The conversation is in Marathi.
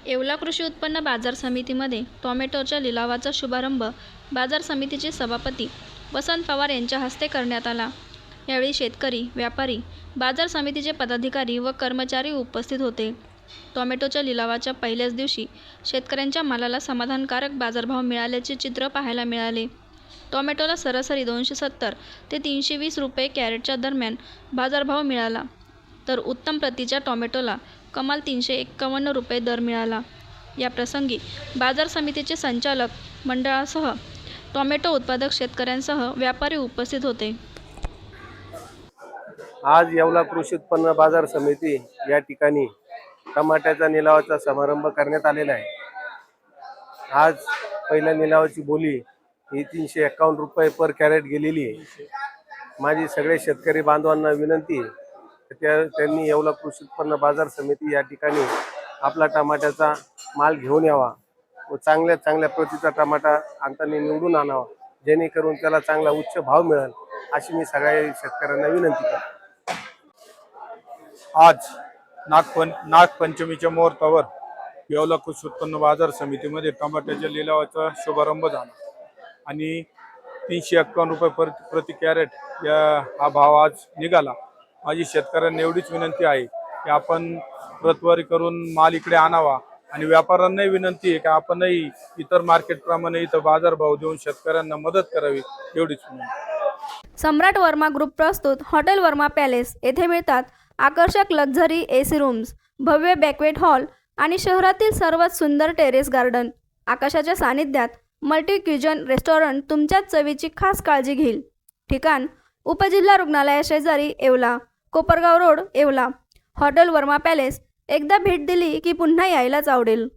येवला कृषी उत्पन्न बाजार समितीमध्ये टोमॅटोच्या लिलावाचा शुभारंभ बाजार समितीचे सभापती वसंत पवार यांच्या हस्ते करण्यात आला। यावेळी शेतकरी, व्यापारी, बाजार समितीचे पदाधिकारी व कर्मचारी उपस्थित होते। टोमॅटोच्या लिलावाच्या पहिल्याच दिवशी शेतकऱ्यांच्या मालाला समाधानकारक बाजारभाव मिळाल्याचे चित्र पाहायला मिळाले। टोमॅटोला सरासरी 270 ते 320 रुपये कॅरेटच्या दरम्यान बाजारभाव मिळाला, तर उत्तम प्रतीच्या टोमॅटोला कमाल 351 रुपये दर मिळाला। या प्रसंगी बाजार समितीचे संचालक मंडळासह टोमॅटो उत्पादक शेतकऱ्यांसह व्यापारी उपस्थित होते। आज येवला कृषी उत्पन्न बाजार समिती या ठिकाणी टमाट्याचा निलावाचा समारंभ करण्यात आलेला आहे। आज पहिल्या निलावाची बोली ही 351 रुपये पर कॅरेट गेलेली आहे। माझी सगळे शेतकरी बांधवांना विनंती आहे, त्यांनी येवला कृषी उत्पन्न बाजार समिती या ठिकाणी आपला टमाट्याचा माल घेऊन यावा व चांगल्या प्रतीचा टमाटा आणताना निवडून आणावा, जेणेकरून त्याला चांगला उच्च भाव मिळेल, अशी मी सगळ्या शेतकऱ्यांना विनंती करतो। आज नागपंचमीच्या मुहूर्तावर येवला कृषी उत्पन्न बाजार समितीमध्ये टमाट्याच्या लिलावाचा शुभारंभ झाला आणि 351 रुपये प्रति कॅरेट हा भाव आज निघाला। माझी शेतकऱ्यांना एवढीच विनंती आहे की आपण प्रतवारी करून माल इकडे आणावा आणि व्यापाऱ्यांनाही विनंती आहे की आपणही इतर मार्केटप्रमाणे इथं बाजारभाव देऊन शेतकऱ्यांना मदत करावी, एवढीच विनंती। सम्राट वर्मा ग्रुप प्रस्तुत हॉटेल वर्मा पॅलेस येथे मिळतात आकर्षक लक्झरी एसी रूम्स, भव्य बॅक्वेट हॉल आणि शहरातील सर्वात सुंदर टेरेस गार्डन। आकाशाच्या सानिध्यात मल्टी क्युजन रेस्टॉरंट तुमच्या चवीची खास काळजी घेईल। ठिकाण उपजिल्हा रुग्णालया शेजारी Yeola, Kopargaon road, Yeola. Hotel Verma palace एकदा भेट दिली की पुन्हा यायलाच आवडेल।